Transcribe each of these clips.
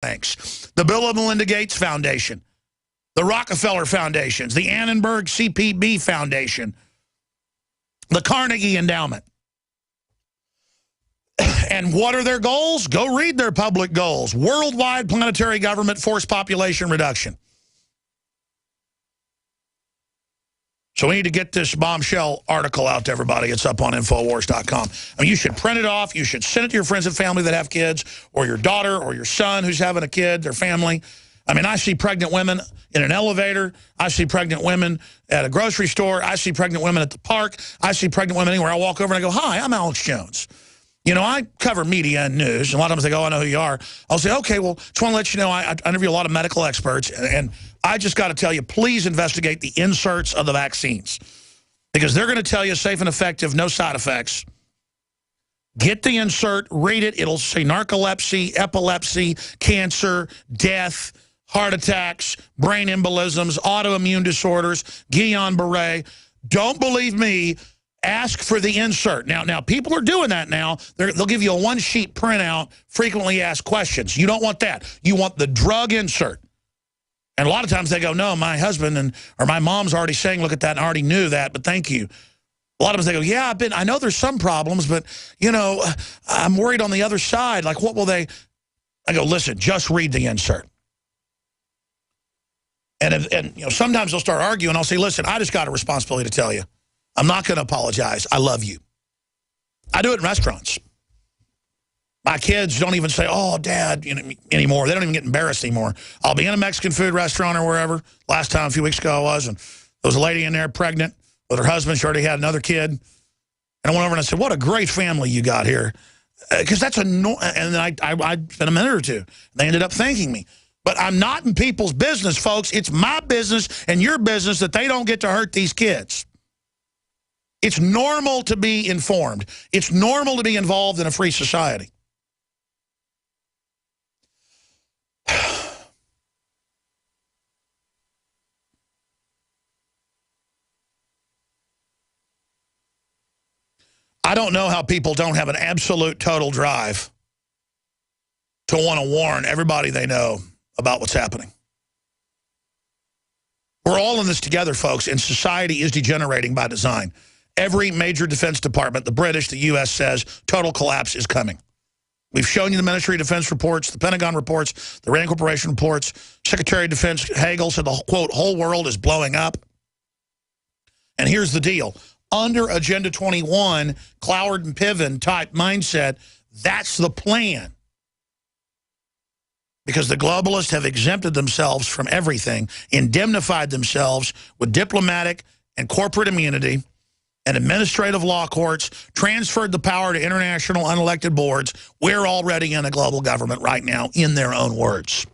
Banks, the Bill and Melinda Gates Foundation, the Rockefeller Foundations, the Annenberg CPB Foundation, the Carnegie Endowment. And what are their goals? Go read their public goals. Worldwide planetary government, forced population reduction. So we need to get this bombshell article out to everybody. It's up on Infowars.com. I mean, you should print it off. You should send it to your friends and family that have kids, or your daughter or your son who's having a kid, their family. I mean, I see pregnant women in an elevator. I see pregnant women at a grocery store. I see pregnant women at the park. I see pregnant women anywhere. I walk over and I go, hi, I'm Alex Jones. You know, I cover media and news. And a lot of times they go, I know who you are. I'll say, okay, well, just want to let you know I interview a lot of medical experts. And I just got to tell you, please investigate the inserts of the vaccines. Because they're going to tell you safe and effective, no side effects. Get the insert, read it. It'll say narcolepsy, epilepsy, cancer, death, heart attacks, brain embolisms, autoimmune disorders, Guillain-Barré. Don't believe me. Ask for the insert. Now, people are doing that now. They'll give you a one-sheet printout, frequently asked questions. You don't want that. You want the drug insert. And a lot of times they go, no, my husband or my mom's already saying, look at that, and I already knew that, but thank you. A lot of times they go, yeah, I know there's some problems, but, you know, I'm worried on the other side. Like, what will they? I go, listen, just read the insert. And you know, sometimes they'll start arguing. I'll say, listen, I just got a responsibility to tell you. I'm not going to apologize. I love you. I do it in restaurants. My kids don't even say, oh, Dad, anymore. They don't even get embarrassed anymore. I'll be in a Mexican food restaurant or wherever. Last time, a few weeks ago, I was, and there was a lady in there pregnant with her husband. She already had another kid. And I went over and I said, what a great family you got here. Because that's and then I spent a minute or two. They ended up thanking me. But I'm not in people's business, folks. It's my business and your business that they don't get to hurt these kids. It's normal to be informed. It's normal to be involved in a free society. I don't know how people don't have an absolute total drive to want to warn everybody they know about what's happening. We're all in this together, folks, and society is degenerating by design. Every major defense department, the British, the U.S. says total collapse is coming. We've shown you the Ministry of Defense reports, the Pentagon reports, the Rand Corporation reports. Secretary of Defense Hagel said the, quote, whole world is blowing up. And here's the deal. Under Agenda 21, Cloward and Piven type mindset, that's the plan. Because the globalists have exempted themselves from everything, indemnified themselves with diplomatic and corporate immunity and administrative law courts, transferred the power to international unelected boards. We're already in a global government right now, in their own words.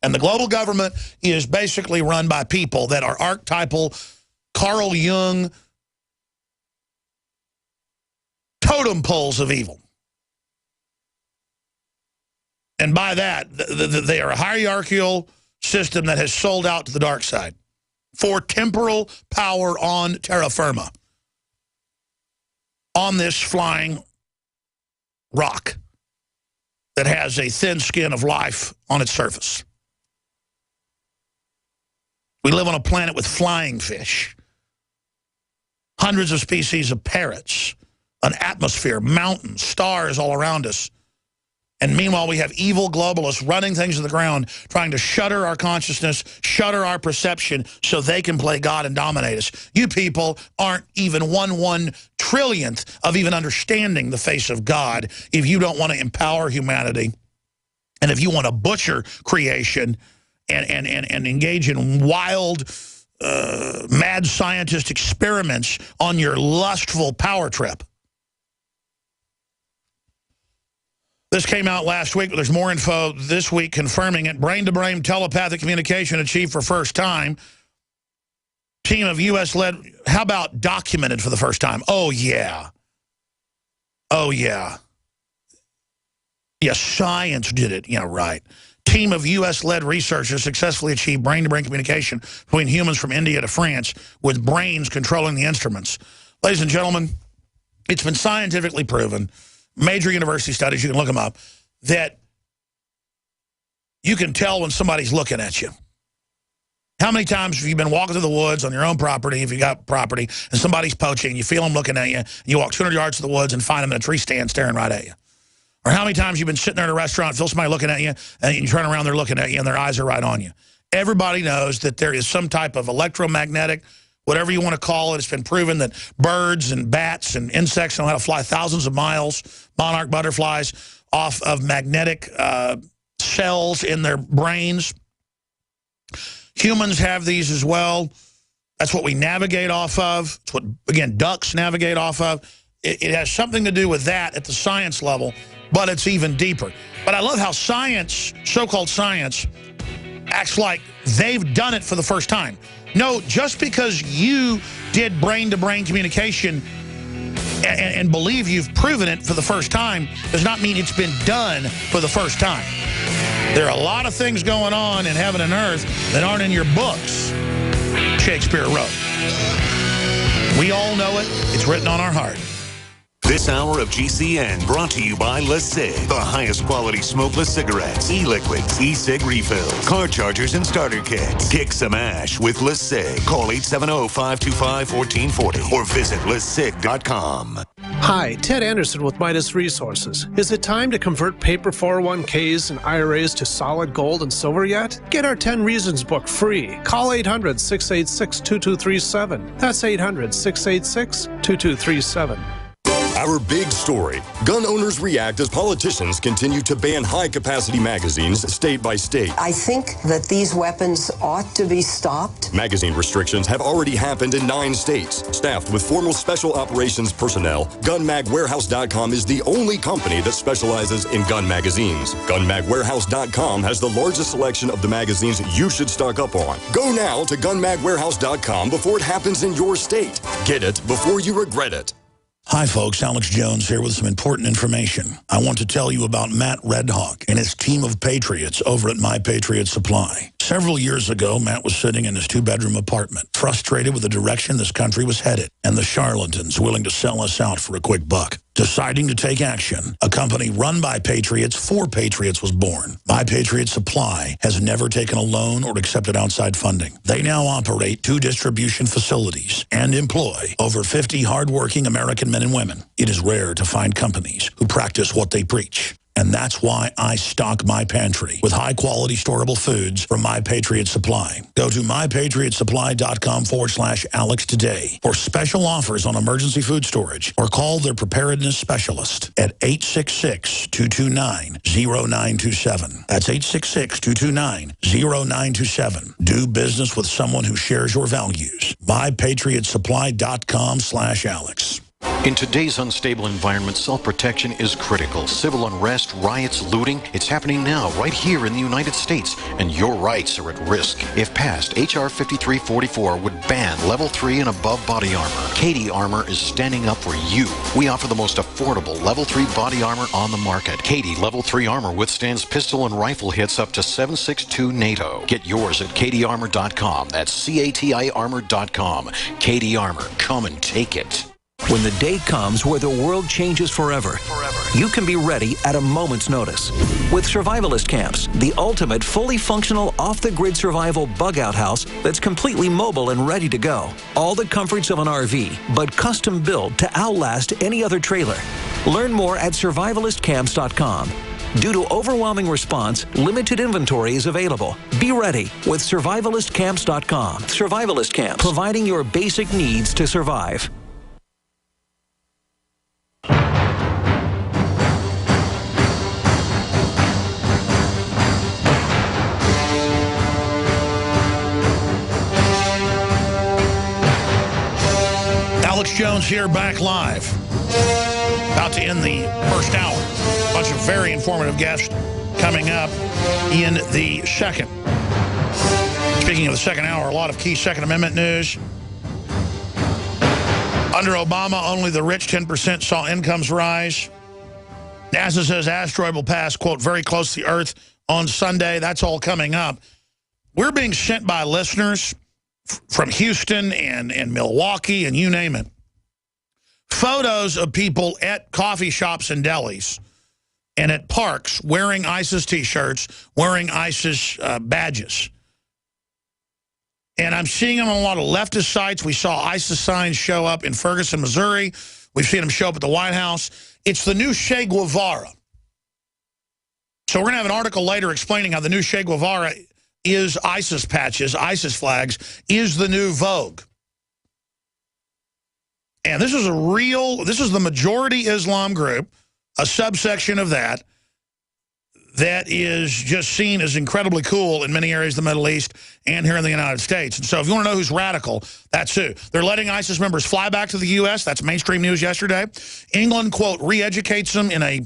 And the global government is basically run by people that are archetypal Carl Jung totem poles of evil. And by that, they are a hierarchical system that has sold out to the dark side for temporal power on terra firma, on this flying rock that has a thin skin of life on its surface. We live on a planet with flying fish, hundreds of species of parrots, an atmosphere, mountains, stars all around us. And meanwhile, we have evil globalists running things to the ground, trying to shutter our consciousness, shutter our perception so they can play God and dominate us. You people aren't even 1/1 trillionth of even understanding the face of God if you don't want to empower humanity. And if you want to butcher creation and engage in wild, mad scientist experiments on your lustful power trip. This came out last week, but there's more info this week confirming it. Brain-to-brain telepathic communication achieved for first time. Team of U.S.-led, how about documented for the first time? Oh, yeah. Oh, yeah. Yeah, science did it. Yeah, right. Team of U.S.-led researchers successfully achieved brain-to-brain communication between humans from India to France with brains controlling the instruments. Ladies and gentlemen, it's been scientifically proven, major university studies, you can look them up, that you can tell when somebody's looking at you. How many times have you been walking through the woods on your own property, if you got property, and somebody's poaching, and you feel them looking at you, and you walk 200 yards to the woods and find them in a tree stand staring right at you? Or how many times you've been sitting there at a restaurant, feel somebody looking at you, and you turn around, they're looking at you, and their eyes are right on you? Everybody knows that there is some type of electromagnetic, whatever you want to call it. It's been proven that birds and bats and insects know how to fly thousands of miles, monarch butterflies, off of magnetic cells in their brains. Humans have these as well. That's what we navigate off of. It's what, again, ducks navigate off of. It has something to do with that at the science level, but it's even deeper. But I love how science, so-called science, acts like they've done it for the first time. No, just because you did brain-to-brain communication and believe you've proven it for the first time does not mean it's been done for the first time. There are a lot of things going on in heaven and earth that aren't in your books, Shakespeare wrote. We all know it. It's written on our heart. This hour of GCN brought to you by LeSig, the highest quality smokeless cigarettes, e-liquids, e-cig refills, car chargers, and starter kits. Kick some ash with LeSig. Call 870-525-1440 or visit LeSig.com. Hi, Ted Anderson with Midas Resources. Is it time to convert paper 401ks and IRAs to solid gold and silver yet? Get our 10 Reasons book free. Call 800-686-2237. That's 800-686-2237. Our big story. Gun owners react as politicians continue to ban high-capacity magazines state by state. I think that these weapons ought to be stopped. Magazine restrictions have already happened in 9 states. Staffed with formal special operations personnel, GunMagWarehouse.com is the only company that specializes in gun magazines. GunMagWarehouse.com has the largest selection of the magazines you should stock up on. Go now to GunMagWarehouse.com before it happens in your state. Get it before you regret it. Hi, folks. Alex Jones here with some important information. I want to tell you about Matt Redhawk and his team of patriots over at My Patriot Supply. Several years ago, Matt was sitting in his 2-bedroom apartment, frustrated with the direction this country was headed and the charlatans willing to sell us out for a quick buck. Deciding to take action, a company run by patriots for patriots was born. My Patriot Supply has never taken a loan or accepted outside funding. They now operate 2 distribution facilities and employ over 50 hardworking American men and women. It is rare to find companies who practice what they preach. And that's why I stock my pantry with high-quality storable foods from My Patriot Supply. Go to mypatriotsupply.com/Alex today for special offers on emergency food storage, or call their preparedness specialist at 866-229-0927. That's 866-229-0927. Do business with someone who shares your values. mypatriotsupply.com/Alex. In today's unstable environment, self-protection is critical. Civil unrest, riots, looting, it's happening now right here in the United States, and your rights are at risk. If passed, H.R. 5344 would ban Level 3 and above body armor. Katie Armor is standing up for you. We offer the most affordable Level 3 body armor on the market. Katie Level 3 armor withstands pistol and rifle hits up to 7.62 NATO. Get yours at katiearmor.com. That's CATI armor.com. Katie Armor. Come and take it. When the day comes where the world changes forever, you can be ready at a moment's notice. With Survivalist Camps, the ultimate fully functional off-the-grid survival bug-out house that's completely mobile and ready to go. All the comforts of an RV, but custom built to outlast any other trailer. Learn more at survivalistcamps.com. Due to overwhelming response, limited inventory is available. Be ready with survivalistcamps.com. Survivalist Camps, providing your basic needs to survive. Alex Jones here, back live. About to end the first hour. A bunch of very informative guests coming up in the second. Speaking of the second hour, a lot of key Second Amendment news. Under Obama, only the rich 10% saw incomes rise. NASA says asteroid will pass, quote, very close to the Earth on Sunday. That's all coming up. We're being sent by listeners from Houston and Milwaukee and you name it. Photos of people at coffee shops and delis and at parks wearing ISIS T-shirts, wearing ISIS badges. And I'm seeing them on a lot of leftist sites. We saw ISIS signs show up in Ferguson, Missouri. We've seen them show up at the White House. It's the new Che Guevara. So we're going to have an article later explaining how the new Che Guevara is ISIS patches, ISIS flags, is the new Vogue. And this is the majority Islam group, a subsection of that is just seen as incredibly cool in many areas of the Middle East and here in the United States. And so if you want to know who's radical, that's who. They're letting ISIS members fly back to the U.S. That's mainstream news yesterday. England, quote, re-educates them in a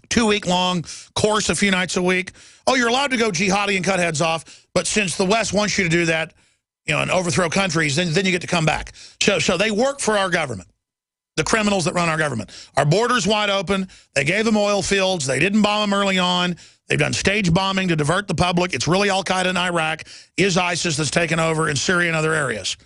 2-week-long course a few nights a week. Oh, you're allowed to go jihadi and cut heads off, but since the West wants you to do that, and overthrow countries, then you get to come back. So they work for our government, the criminals that run our government. Our border's wide open. They gave them oil fields. They didn't bomb them early on. They've done stage bombing to divert the public. It's really Al-Qaeda in Iraq. Is ISIS that's taken over in Syria and other areas.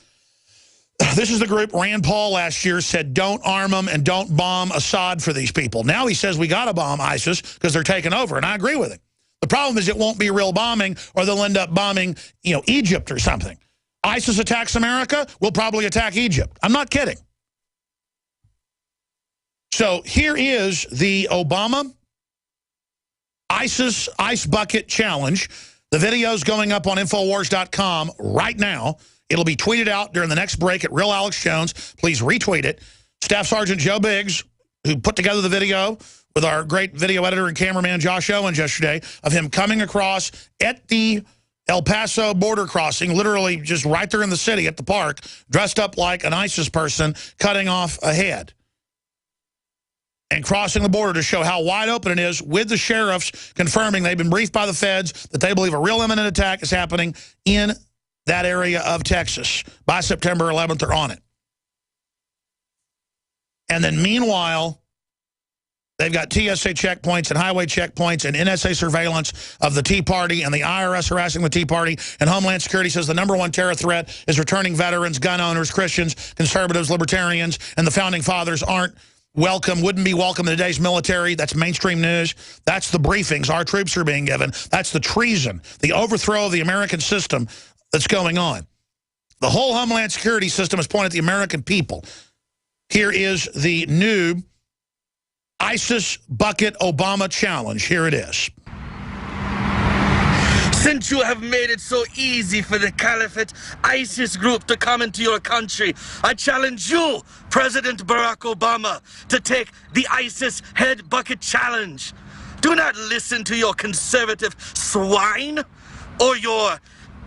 This is the group Rand Paul last year said don't arm them and don't bomb Assad for these people. Now he says we got to bomb ISIS because they're taking over, and I agree with him. The problem is it won't be real bombing, or they'll end up bombing, Egypt or something. ISIS attacks America, we'll probably attack Egypt. I'm not kidding. So here is the Obama ISIS Ice Bucket Challenge. The video's going up on Infowars.com right now. It'll be tweeted out during the next break at Real Alex Jones. Please retweet it. Staff Sergeant Joe Biggs, who put together the video with our great video editor and cameraman Josh Owens yesterday, of him coming across at the El Paso border crossing, literally just right there in the city at the park, dressed up like an ISIS person, cutting off a head and crossing the border to show how wide open it is, with the sheriffs confirming they've been briefed by the feds that they believe a real imminent attack is happening in that area of Texas. By September 11th, they're on it. And then meanwhile, they've got TSA checkpoints and highway checkpoints and NSA surveillance of the Tea Party and the IRS harassing the Tea Party. And Homeland Security says the #1 terror threat is returning veterans, gun owners, Christians, conservatives, libertarians, and the Founding Fathers wouldn't be welcome in today's military. That's mainstream news. That's the briefings our troops are being given. That's the treason, the overthrow of the American system that's going on. The whole Homeland Security system is pointed at the American people. Here is the new ISIS Bucket Obama Challenge. Here it is. Since you have made it so easy for the Caliphate ISIS group to come into your country, I challenge you, President Barack Obama, to take the ISIS Head Bucket Challenge. Do not listen to your conservative swine or your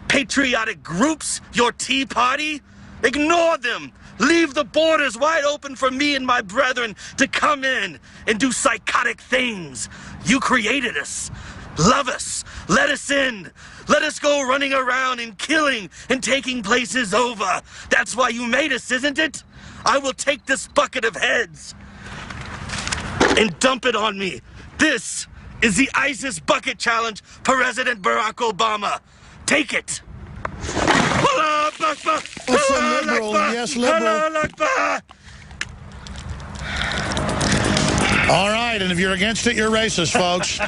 patriotic groups, your Tea Party. Ignore them. Leave the borders wide open for me and my brethren to come in and do psychotic things. You created us. Love us. Let us in. Let us go running around and killing and taking places over. That's why you made us, isn't it? I will take this bucket of heads and dump it on me. This is the ISIS Bucket Challenge, President Barack Obama. Take it. What's a liberal? Yes, liberal. All right, and if you're against it, you're racist, folks.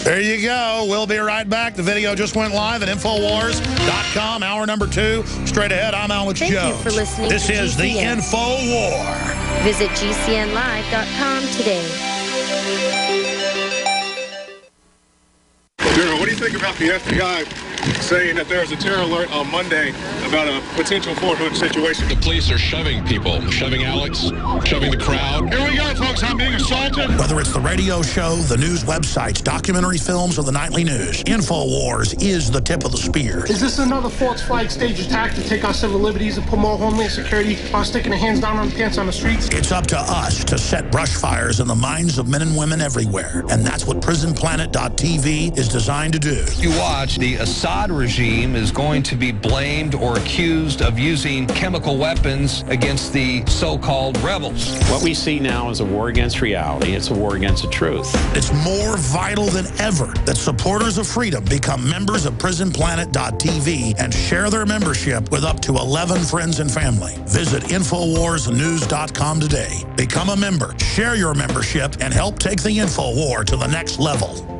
There you go. We'll be right back. The video just went live at Infowars.com, hour number 2. Straight ahead, I'm Alex Jones. Thank you for listening This to is GCN. the Info War. Visit GCNlive.com today. General, what do you think about the FBI saying that there's a terror alert on Monday about a potential Fort Hood situation? The police are shoving people, shoving Alex, shoving the crowd. Here we go, folks. I'm being assaulted. Whether it's the radio show, the news websites, documentary films, or the nightly news, Infowars is the tip of the spear. Is this another false flag stage attack to take our civil liberties and put more Homeland Security on sticking their hands down on the pants on the streets? It's up to us to set brush fires in the minds of men and women everywhere. And that's what PrisonPlanet.tv is designed to do. You watch the Assad Assad regime is going to be blamed or accused of using chemical weapons against the so-called rebels. What we see now is a war against reality. It's a war against the truth. It's more vital than ever that supporters of freedom become members of PrisonPlanet.tv and share their membership with up to 11 friends and family. Visit InfoWarsNews.com today. Become a member, share your membership, and help take the InfoWar to the next level.